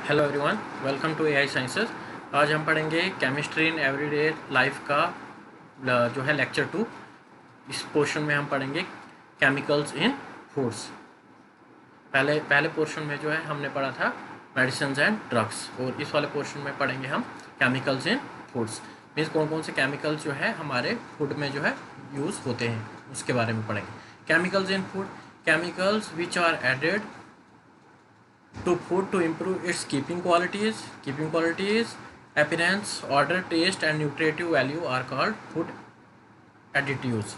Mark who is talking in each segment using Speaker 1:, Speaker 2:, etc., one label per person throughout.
Speaker 1: Hello everyone, welcome to AI sciences. आज हम पढ़ेंगे केमिस्ट्री इन एवरीडे लाइफ का जो है लेक्चर 2। इस पोर्शन में हम पढ़ेंगे केमिकल्स इन फूड्स। पहले पहले पोर्शन में जो है हमने पढ़ा था मेडिसिन एंड ड्रग्स, और इस वाले पोर्शन में पढ़ेंगे हम केमिकल्स इन फूड्स। मीन्स कौन कौन से केमिकल्स जो है हमारे फूड में जो है यूज़ होते हैं, उसके बारे में पढ़ेंगे। Chemicals in food, chemicals which are added to food to improve its keeping qualities, appearance, odor, taste and nutritive value are called food additives.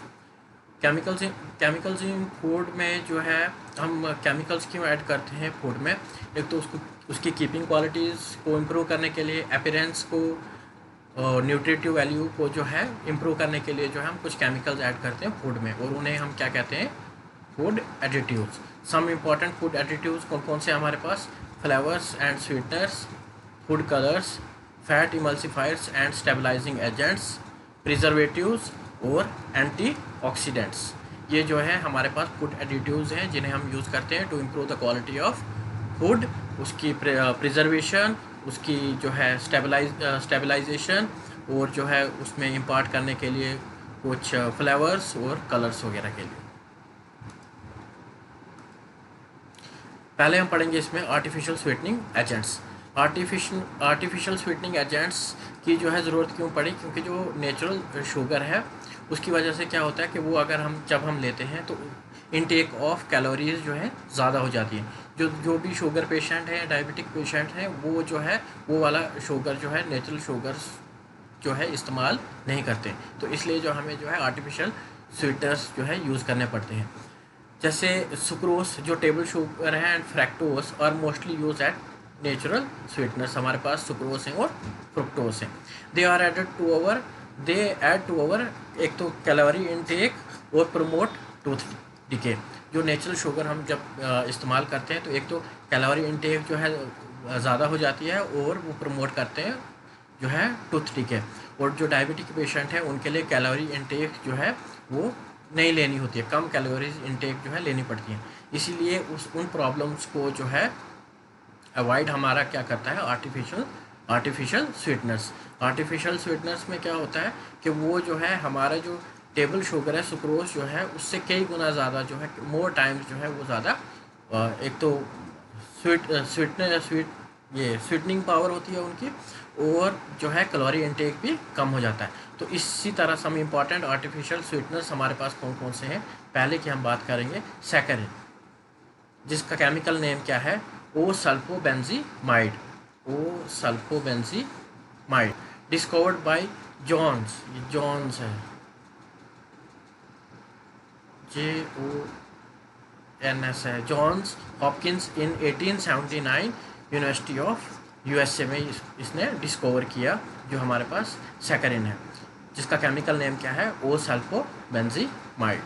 Speaker 1: Chemicals in food में जो है हम केमिकल्स क्यों ऐड करते हैं फूड में? एक तो उसकी कीपिंग क्वालिटीज़ को इम्प्रूव करने के लिए, अपीयरेंस को, न्यूट्रिटिव वैल्यू को जो है इम्प्रूव करने के लिए जो है हम कुछ केमिकल्स ऐड करते हैं फूड में, और उन्हें हम क्या कहते हैं? Food additives. Some important food additives कौन कौन से हमारे पास? Flavours and sweeteners, food colours, fat emulsifiers and stabilising agents, preservatives और एंटीऑक्सीडेंट्स। ये जो है हमारे पास फूड एडिटिव्स हैं जिन्हें हम यूज़ करते हैं to improve the quality of food, उसकी प्रिजर्वेशन, उसकी जो है स्टेबलाइजेशन, और जो है उसमें इम्पार्ट करने के लिए कुछ फ्लेवर्स और कलर्स वगैरह के लिए। पहले हम पढ़ेंगे इसमें artificial sweetening agents. Artificial sweetening agents की जो है ज़रूरत क्यों पड़ी? क्योंकि जो नेचुरल शुगर है उसकी वजह से क्या होता है कि वो अगर जब हम लेते हैं तो इनटेक ऑफ कैलोरीज जो है ज़्यादा हो जाती है। जो भी शुगर पेशेंट हैं, डायबिटिक पेशेंट हैं, वो जो है वो वाला शुगर जो है नेचुरल शुगर्स जो है इस्तेमाल नहीं करते, तो इसलिए जो हमें जो है आर्टिफिशियल स्वीटनर्स जो है यूज़ करने पड़ते हैं। जैसे सुक्रोस जो टेबल शुगर है and fructose are mostly used as natural sweeteners. हमारे पास सुक्रोस हैं और फ्रुक्टोस हैं। दे ऐड टू अवर एक तो कैलोरी इनटेक और प्रमोट टूथ डिके। जो नेचुरल शुगर हम जब इस्तेमाल करते हैं तो एक तो कैलोरी इनटेक जो है ज़्यादा हो जाती है और वो प्रमोट करते हैं जो है टूथ डिके। और जो डायबिटिक पेशेंट हैं उनके लिए कैलोरी इनटेक जो है वो नहीं लेनी होती है, कम कैलोरीज इनटेक जो है लेनी पड़ती हैं। इसीलिए उन प्रॉब्लम्स को जो है अवॉइड हमारा क्या करता है? Artificial sweeteners. आर्टिफिशियल स्वीटनर्स में क्या होता है कि वो जो है हमारा जो टेबल शुगर है, सुक्रोज जो है, उससे कई गुना ज़्यादा जो है मोर टाइम्स जो है वो ज़्यादा एक तो स्वीटनिंग पावर होती है उनकी, और जो है कैलोरी इनटेक भी कम हो जाता है। तो इसी तरह सम इम्पॉर्टेंट आर्टिफिशियल स्वीटनर्स हमारे पास कौन कौन से हैं? पहले की हम बात करेंगे सैकरिन, जिसका केमिकल नेम क्या है? O sulphobenzimide. Discovered by Johns, ये जॉन्स है, JONS है, Johns Hopkins in 1879 university of USA में इसने डिस्कवर किया जो हमारे पास सैकरिन है, जिसका केमिकल नेम क्या है? ओ सल्फोबेंजीमाइड।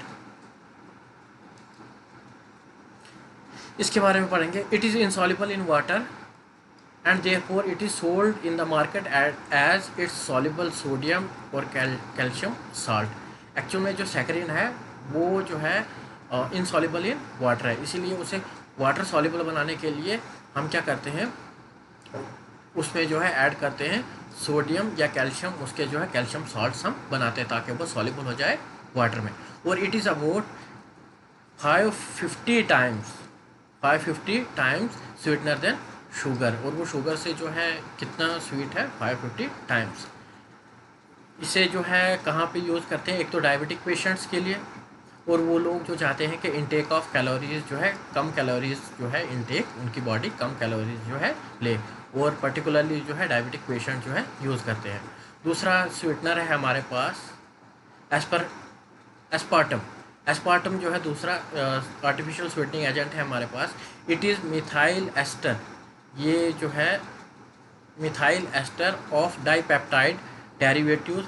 Speaker 1: इसके बारे में पढ़ेंगे। It is insoluble in water and therefore it is sold in the market as its soluble sodium और कैल्शियम साल्ट। एक्चुअल में जो सैकरिन है वो जो है इनसॉल्युबल इन वाटर है, इसीलिए उसे वाटर सॉल्युबल बनाने के लिए हम क्या करते हैं? उसमें जो है ऐड करते हैं सोडियम या कैल्शियम, उसके जो है कैल्शियम साल्ट्स हम बनाते हैं ताकि वो सॉल्युबल हो जाए वाटर में। और it is about 550 times sweetener than sugar, और वो शुगर से जो है कितना स्वीट है? 550 टाइम्स। इसे जो है कहाँ पे यूज़ करते हैं? एक तो डायबिटिक पेशेंट्स के लिए, और वो लोग जो चाहते हैं कि इनटेक ऑफ कैलोरीज जो है कम कैलोरीज जो है इनटेक, उनकी बॉडी कम कैलोरीज जो है ले, और पर्टिकुलरली जो है डायबिटिक पेशेंट जो है यूज़ करते हैं। दूसरा स्वीटनर है हमारे पास एस्पार्टम। एस्पार्टम जो है दूसरा आर्टिफिशियल स्वीटनिंग एजेंट है हमारे पास। It is methyl ester. ये जो है methyl ester of dipeptide derivatives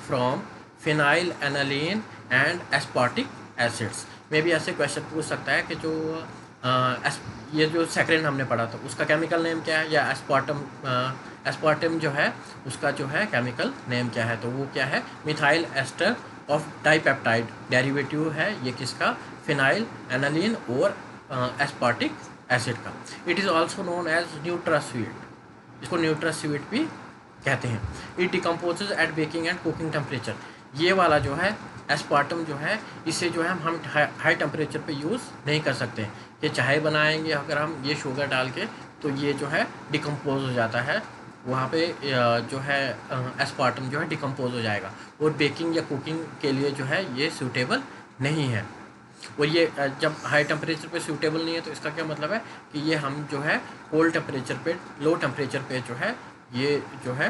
Speaker 1: from phenylalanine and aspartic acids. में भी ऐसे क्वेश्चन पूछ सकता है कि जो ये जो सैकरिन हमने पढ़ा था उसका केमिकल नेम क्या है, या एस्पार्टम जो है उसका जो है केमिकल नेम क्या है? तो वो क्या है? Methyl ester of dipeptide derivative है ये किसका? फिनाइल एनालिन और एस्पार्टिक एसिड का। It is also known as NutraSweet, इसको न्यूट्रास्वीट भी कहते हैं। It decomposes at baking and cooking temperature. ये वाला जो है एस्पार्टम जो है, इसे जो है हम हाई टेम्परेचर पे यूज़ नहीं कर सकते। ये चाय बनाएंगे अगर हम ये शुगर डाल के, तो ये जो है डिकम्पोज हो जाता है वहाँ पे, जो है एस्पार्टम जो है डिकम्पोज हो जाएगा, और बेकिंग या कुकिंग के लिए जो है ये सूटेबल नहीं है। और ये जब हाई टेम्परेचर पे सूटेबल नहीं है तो इसका क्या मतलब है कि ये हम जो है कोल्ड टेम्परेचर पे, लो टेम्परेचर पे जो है ये जो है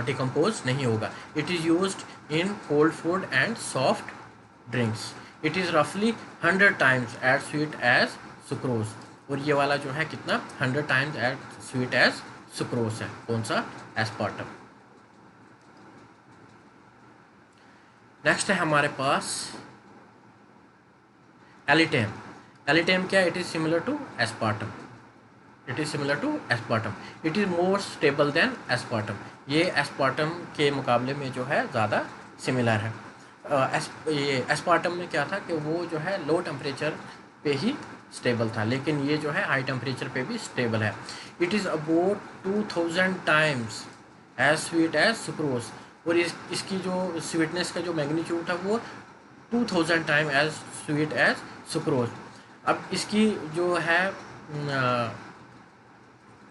Speaker 1: डिकम्पोज नहीं होगा। It is used in cold food and soft drinks. It is रफली 100 times as sweet as sucrose. और ये वाला जो है कितना, 100 times as sweet as sucrose है। कौन सा, एस्पार्टम। नेक्स्ट है हमारे पास एलिटेम। एलिटेम क्या, it is similar to aspartame. It is similar to aspartame. It is more stable than aspartame. ये एस्पार्टम के मुकाबले में जो है ज़्यादा सिमिलर है। ये एस्पार्टम में क्या था कि वो जो है लो टेम्परेचर पे ही स्टेबल था, लेकिन ये जो है हाई टेम्परेचर पे भी स्टेबल है। It is about 2000 times as sweet as sucrose. और इसकी जो स्वीटनेस का जो मैग्नीट्यूड था वो 2000 time as sweet as sucrose. अब इसकी जो है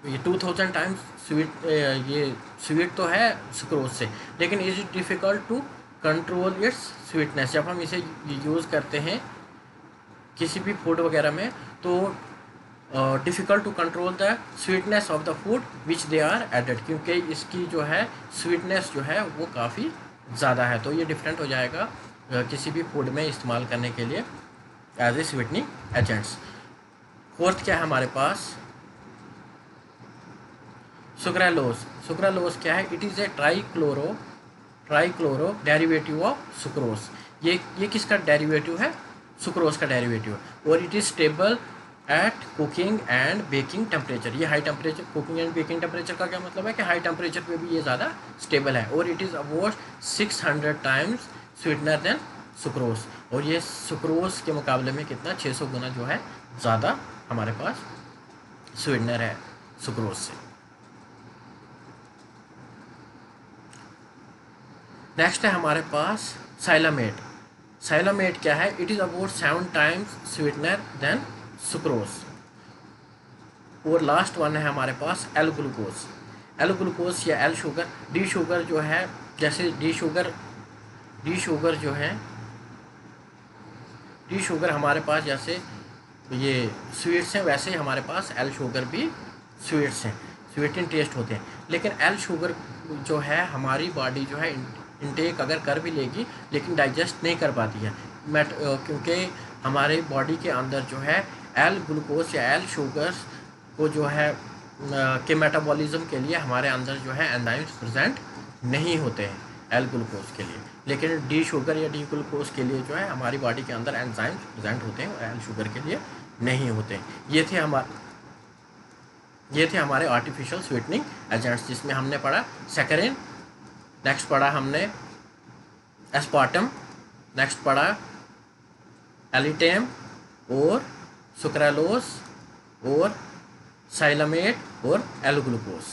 Speaker 1: ये 2000 टाइम्स स्वीट, ये स्वीट तो है सुक्रोज से, लेकिन is it difficult to control its sweetness. जब हम इसे यूज़ करते हैं किसी भी फूड वगैरह में, तो difficult to control the sweetness of the food which they are added, क्योंकि इसकी जो है स्वीटनेस जो है वो काफ़ी ज़्यादा है। तो ये डिफरेंट हो जाएगा किसी भी फूड में इस्तेमाल करने के लिए as a sweetening agents. Fourth क्या है हमारे पास, सुक्रालोज। सुक्रालोज क्या है, it is a trichloro derivative of sucrose. ये किसका डेरिवेटिव है, सुक्रोज का डेरिवेटिव है। और it is stable at cooking and baking temperature. ये high temperature, cooking and baking temperature का क्या मतलब है कि हाई टेम्परेचर पे भी ये ज़्यादा स्टेबल है। और it is about 600 times sweetener than sucrose. और ये सुक्रोज के मुकाबले में कितना, 600 गुना जो है ज़्यादा हमारे पास स्वीटनर है सुक्रोज से। नेक्स्ट है हमारे पास साइलामेट। साइलामेट क्या है, it is about 7 times sweetener than sucrose. और लास्ट वन है हमारे पास एल ग्लूकोज। एल ग्लूकोज या एल शुगर। डी शुगर जो है, जैसे डी शुगर हमारे पास जैसे ये स्वीट्स हैं, वैसे ही हमारे पास एल शुगर भी स्वीट्स हैं, स्वीट इन टेस्ट होते हैं। लेकिन एल शुगर जो है हमारी बॉडी जो है इनटेक अगर कर भी लेगी, लेकिन डाइजेस्ट नहीं कर पाती है, क्योंकि हमारे बॉडी के अंदर जो है एल ग्लूकोज या एल शुगर्स को जो है के मेटाबॉलिज्म के लिए हमारे अंदर जो है एंजाइम्स प्रेजेंट नहीं होते हैं एल ग्लूकोज के लिए। लेकिन डी शुगर या डी ग्लूकोज के लिए जो है हमारी बॉडी के अंदर एंजाइम्स प्रेजेंट होते हैं, और एल शुगर के लिए नहीं होते हैं। ये थे हमारे आर्टिफिशियल स्वीटनिंग एजेंट्स, जिसमें हमने पढ़ा सैकरिन, नेक्स्ट पढ़ा हमने एस्पार्टम, नेक्स्ट पढ़ा एलिटेम और सुक्रालोज और साइलामेट और एल ग्लूकोज।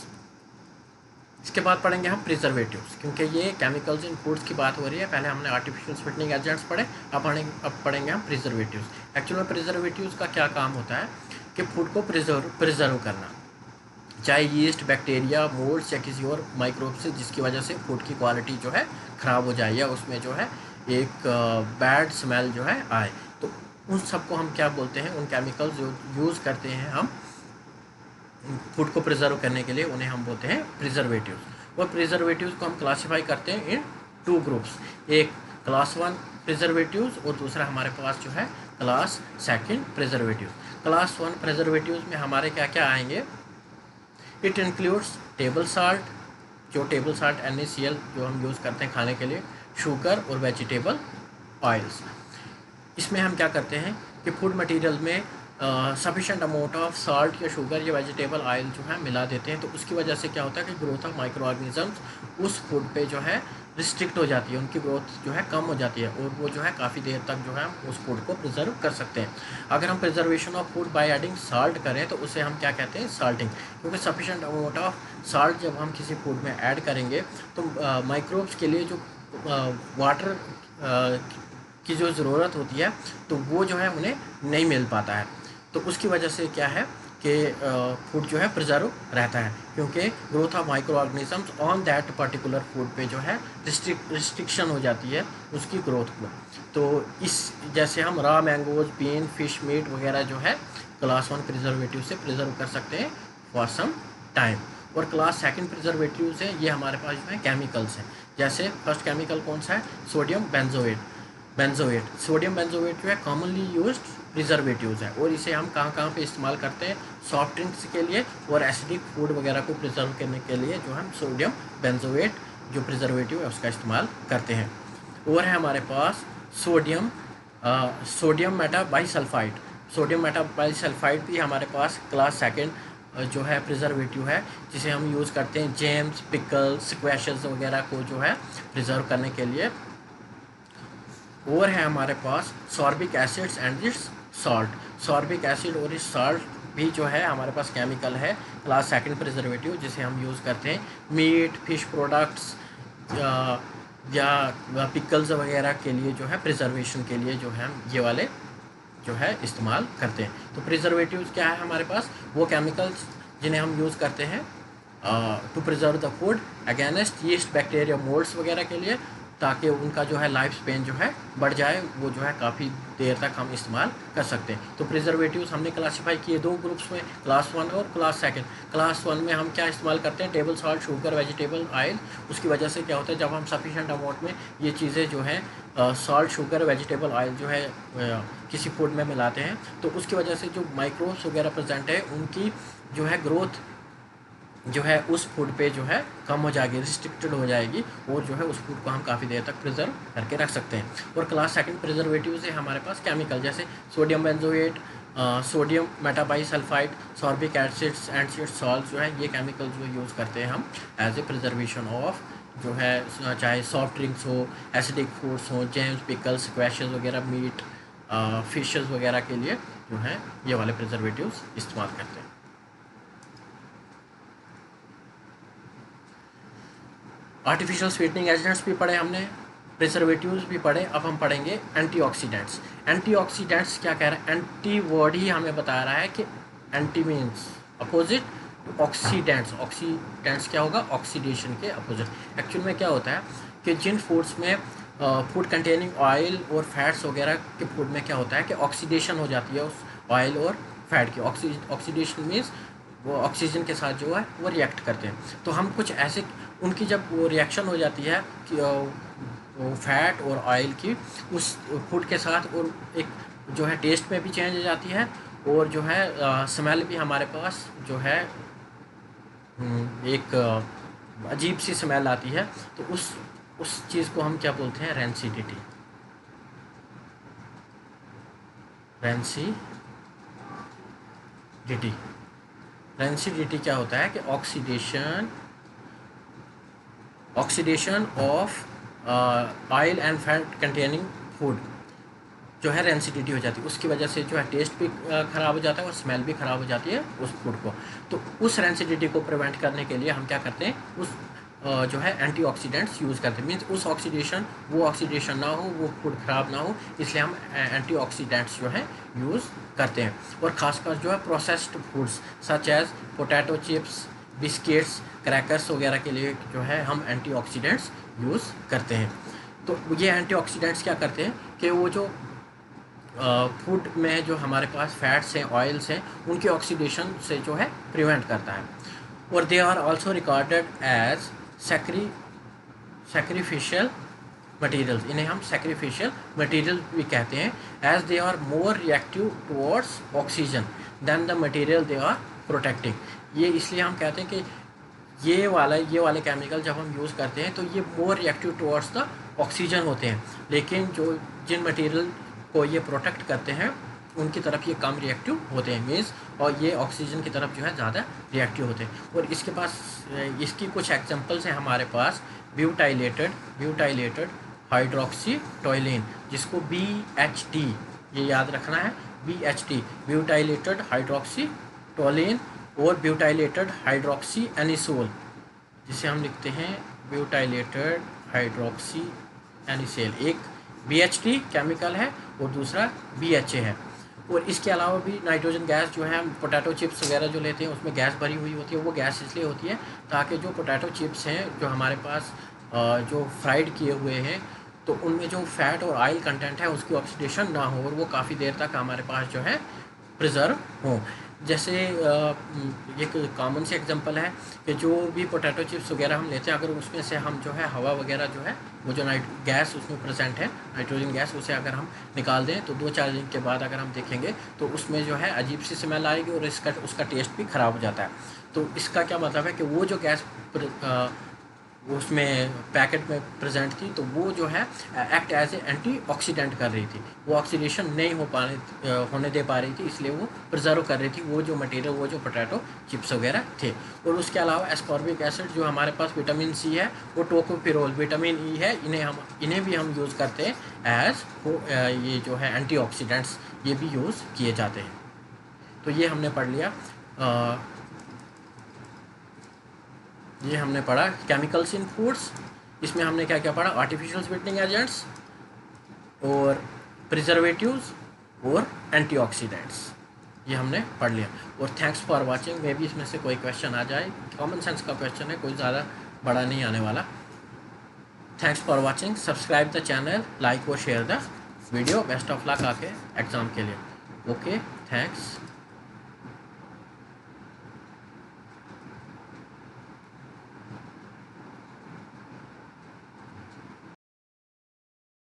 Speaker 1: इसके बाद पढ़ेंगे हम प्रिजर्वेटिव्स, क्योंकि ये केमिकल्स इन फूड्स की बात हो रही है। पहले हमने आर्टिफिशियल स्वीटनिंग एजेंट्स पढ़े, अब पढ़ेंगे हम प्रिजर्वेटिव्स। एक्चुअली में प्रिजर्वेटिव्स का क्या काम होता है कि फूड को प्रिजर्व करना, चाहे यीस्ट, बैक्टीरिया, मोल्ड्स या किसी और माइक्रोब से, जिसकी वजह से फूड की क्वालिटी जो है ख़राब हो जाए या उसमें जो है एक बैड स्मेल जो है आए। तो उन सबको हम क्या बोलते हैं, उन केमिकल्स जो यूज़ करते हैं हम फूड को प्रिजर्व करने के लिए, उन्हें हम बोलते हैं प्रिजर्वेटिव्स। और प्रिजर्वेटिव्स को हम क्लासीफाई करते हैं इन 2 ग्रुप्स, एक क्लास 1 प्रिजर्वेटिव्स और दूसरा हमारे पास जो है क्लास 2 प्रिजर्वेटिव्स। क्लास 1 प्रिजर्वेटिव्स में हमारे क्या क्या आएंगे, इट इंक्लूड्स टेबल साल्ट, जो टेबल साल्ट NaCl जो हम यूज़ करते हैं खाने के लिए, शुगर और वेजिटेबल ऑयल्स। इसमें हम क्या करते हैं कि फूड मटेरियल में सफिशेंट अमाउंट ऑफ साल्ट या शुगर या वेजिटेबल ऑयल जो है मिला देते हैं, तो उसकी वजह से क्या होता है कि ग्रोथ ऑफ माइक्रो ऑर्गेनिजम्स उस फूड पे जो है रिस्ट्रिक्ट हो जाती है, उनकी ग्रोथ जो है कम हो जाती है, और वो जो है काफ़ी देर तक जो है हम उस फूड को प्रिजर्व कर सकते हैं। अगर हम preservation of food by adding salt करें तो उसे हम क्या कहते हैं, साल्टिंग। क्योंकि सफिशेंट अमाउंट ऑफ साल्ट जब हम किसी फूड में ऐड करेंगे तो माइक्रोब्स के लिए जो वाटर की जो ज़रूरत होती है तो वो जो है उन्हें नहीं मिल पाता है, तो उसकी वजह से क्या है कि फूड जो है प्रिजर्व रहता है, क्योंकि growth of micro organisms on that particular food पे जो है रिस्ट्रिक्शन हो जाती है उसकी ग्रोथ को। तो इस जैसे हम raw mangoes, bean, fish, meat वगैरह जो है क्लास 1 प्रिजर्वेटिव से प्रिजर्व कर सकते हैं फॉर सम टाइम। और क्लास 2 प्रिजर्वेटिव्स हैं, ये हमारे पास जो है केमिकल्स हैं। जैसे फर्स्ट केमिकल कौन सा है, सोडियम बेंजोएट। सोडियम बेंजोएट जो है कॉमनली यूज्ड प्रिजर्वेटिव्स है, और इसे हम कहाँ कहाँ पे इस्तेमाल करते हैं, सॉफ्ट ड्रिंक्स के लिए और एसिडिक फूड वगैरह को प्रिजर्व करने के लिए जो हम सोडियम बेंजोएट जो प्रिजर्वेटिव है उसका इस्तेमाल करते हैं। और है हमारे पास सोडियम मेटाबाइसल्फाइड। सोडियम मेटाबाइसल्फाइड भी हमारे पास क्लास 2 जो है प्रिजर्वेटिव है, जिसे हम यूज़ करते हैं जैम्स, पिकल, स्क्वैशेस वगैरह को जो है प्रिजर्व करने के लिए। और है हमारे पास sorbic acids and its salt. Sorbic acid और इस सॉल्ट भी जो है हमारे पास केमिकल है क्लास 2 प्रिजर्वेटिव, जिसे हम यूज़ करते हैं मीट, फिश प्रोडक्ट्स या पिकल्स वगैरह के लिए जो है प्रिजर्वेशन के लिए जो है हम ये वाले जो है इस्तेमाल करते हैं। तो प्रिजर्वेटिव्स क्या है हमारे पास, वो केमिकल्स जिन्हें हम यूज़ करते हैं to preserve the food against yeast, bacteria, moulds वगैरह के लिए, ताकि उनका जो है लाइफ स्पेन जो है बढ़ जाए, वो जो है काफ़ी देर तक हम इस्तेमाल कर सकते हैं। तो प्रिजर्वेटिव्स हमने क्लासीफाई किए 2 ग्रुप्स में, क्लास 1 और क्लास 2। क्लास 1 में हम क्या इस्तेमाल करते हैं, table salt, sugar, vegetable oil. उसकी वजह से क्या होता है, जब हम सफिशेंट अमाउंट में ये चीज़ें जो है सॉल्ट, शुगर, वेजिटेबल ऑयल जो है किसी फूड में मिलाते हैं, तो उसकी वजह से जो माइक्रोब्स वगैरह प्रेजेंट है उनकी जो है ग्रोथ जो है उस फूड पे जो है कम हो जाएगी, रिस्ट्रिक्टेड हो जाएगी, और जो है उस फूड को हम काफ़ी देर तक प्रिजर्व करके रख सकते हैं। और क्लास 2 प्रिजर्वेटिव से हमारे पास केमिकल जैसे sodium benzoate, sodium metabisulphite, sorbic acids and salt जो है ये केमिकल जो यूज़ करते हैं हम एज ए प्रिजर्वेशन ऑफ जो है, चाहे सॉफ्ट ड्रिंक्स हो, एसिडिक फूड्स हो, जैम्स, पिकल्स, स्क्वैशेस वगैरह, मीट, फिशेस वगैरह के लिए जो है ये वाले प्रिजर्वेटिव्स इस्तेमाल करते हैं। आर्टिफिशियल स्वीटनिंग एजेंट्स भी पढ़े हमने, प्रिजर्वेटिव्स भी पढ़े, अब हम पढ़ेंगे एंटीऑक्सीडेंट्स। एंटीऑक्सीडेंट्स क्या कह रहा है, एंटी वर्ड ही हमें बता रहा है कि anti means opposite, oxidants, oxidants क्या होगा, ऑक्सीडेशन के अपोजिट। एक्चुअल में क्या होता है कि जिन फूड्स में फूड कंटेनिंग ऑयल और फैट्स वगैरह के फूड में क्या होता है कि ऑक्सीडेशन हो जाती है उस ऑयल और फैट की। ऑक्सीडेशन मीन्स वो ऑक्सीजन के साथ जो है वो रिएक्ट करते हैं। तो हम कुछ ऐसे उनकी जब वो रिएक्शन हो जाती है कि वो फैट और ऑयल की उस फूड के साथ, और एक जो है टेस्ट में भी चेंज हो जाती है, और जो है स्मेल भी हमारे पास जो है एक अजीब सी स्मेल आती है। तो उस चीज़ को हम क्या बोलते हैं, रेंसिडिटी। रेंसिडिटी क्या होता है कि oxidation of oil and fat containing food जो है रेंसिडिटी हो जाती है, उसकी वजह से जो है टेस्ट भी ख़राब हो जाता है और स्मेल भी ख़राब हो जाती है उस फूड को। तो उस रेंसिडिटी को प्रिवेंट करने के लिए हम क्या करते हैं, उस जो है एंटीऑक्सीडेंट्स यूज़ करते हैं। मीन्स उस वो ऑक्सीडेशन ना हो, वो फूड ख़राब ना हो, इसलिए हम एंटीऑक्सीडेंट्स जो है यूज़ करते हैं। और ख़ासकर जो है processed foods such as potato chips, biscuits, crackers वगैरह के लिए जो है हम एंटीऑक्सीडेंट्स यूज़ करते हैं। तो ये एंटीऑक्सीडेंट्स क्या करते हैं कि वो जो फूड में जो हमारे पास फैट्स हैं, ऑयल्स हैं, उनके ऑक्सीडेशन से जो है प्रिवेंट करता है। और they are also recorded as sacrificial materials. इन्हें हम सैक्रिफिशियल मटेरियल भी कहते हैं, as they are more reactive towards oxygen than the material they are protecting. ये इसलिए हम कहते हैं कि ये वाले केमिकल जब हम यूज़ करते हैं तो ये मोर रिएक्टिव टुवर्ड्स द ऑक्सीजन होते हैं, लेकिन जिन मटेरियल को ये प्रोटेक्ट करते हैं उनकी तरफ ये कम रिएक्टिव होते हैं मीन्स, और ये ऑक्सीजन की तरफ जो है ज़्यादा रिएक्टिव होते हैं। और इसके पास इसकी कुछ एग्जांपल्स हैं हमारे पास, ब्यूटाइलेटेड हाइड्रोक्सी टोइलिन, जिसको BHT ये याद रखना है, BHT ब्यूटाइलेटेड हाइड्रोक्सी टोलिन, और ब्यूटाइलेटेड हाइड्रोक्सी एनिसोल, जिसे हम लिखते हैं ब्यूटाइलेटेड हाइड्रोक्सी एनिसेल। एक BHT केमिकल है और दूसरा BHA है। और इसके अलावा भी नाइट्रोजन गैस जो है, हम पोटैटो चिप्स वगैरह जो लेते हैं उसमें गैस भरी हुई होती है, वो गैस इसलिए होती है ताकि जो पोटैटो चिप्स हैं जो हमारे पास जो फ्राइड किए हुए हैं, तो उनमें जो फैट और ऑयल कंटेंट है उसकी ऑक्सीडेशन ना हो और वो काफ़ी देर तक हमारे पास जो है प्रिजर्व हो। जैसे एक कॉमन से एग्जांपल है कि जो भी पोटैटो चिप्स वगैरह हम लेते हैं, अगर उसमें से हम जो है हवा वगैरह जो है, वो जो गैस उसमें प्रेजेंट है नाइट्रोजन गैस, उसे अगर हम निकाल दें तो 2-4 दिन के बाद अगर हम देखेंगे तो उसमें जो है अजीब सी स्मेल आएगी और उसका टेस्ट भी ख़राब हो जाता है। तो इसका क्या मतलब है कि वो जो गैस उसमें पैकेट में प्रेजेंट थी, तो वो जो है एक्ट एज ए एंटीऑक्सीडेंट कर रही थी, वो ऑक्सीडेशन नहीं होने दे पा रही थी, इसलिए वो प्रिजर्व कर रही थी वो जो मटेरियल, वो जो पोटैटो चिप्स वगैरह थे। और उसके अलावा एस्कॉर्बिक एसिड, जो हमारे पास विटामिन C है, वो टोकोफिरोल विटामिन E है, इन्हें भी हम यूज़ करते हैं एज ये जो है एंटीऑक्सीडेंट्स, ये भी यूज़ किए जाते हैं। तो ये हमने पढ़ लिया, ये हमने पढ़ा केमिकल्स इन फूड्स। इसमें हमने क्या क्या पढ़ा, आर्टिफिशियल स्वीटनिंग एजेंट्स और प्रिजर्वेटिव्स और एंटीऑक्सीडेंट्स, ये हमने पढ़ लिया। और थैंक्स फॉर वाचिंग। मे भी इसमें से कोई क्वेश्चन आ जाए, कॉमन सेंस का क्वेश्चन है, कोई ज़्यादा बड़ा नहीं आने वाला। Thanks for watching, subscribe the channel, like और share the video. Best of luck आपके एग्ज़ाम के लिए। Okay, thanks.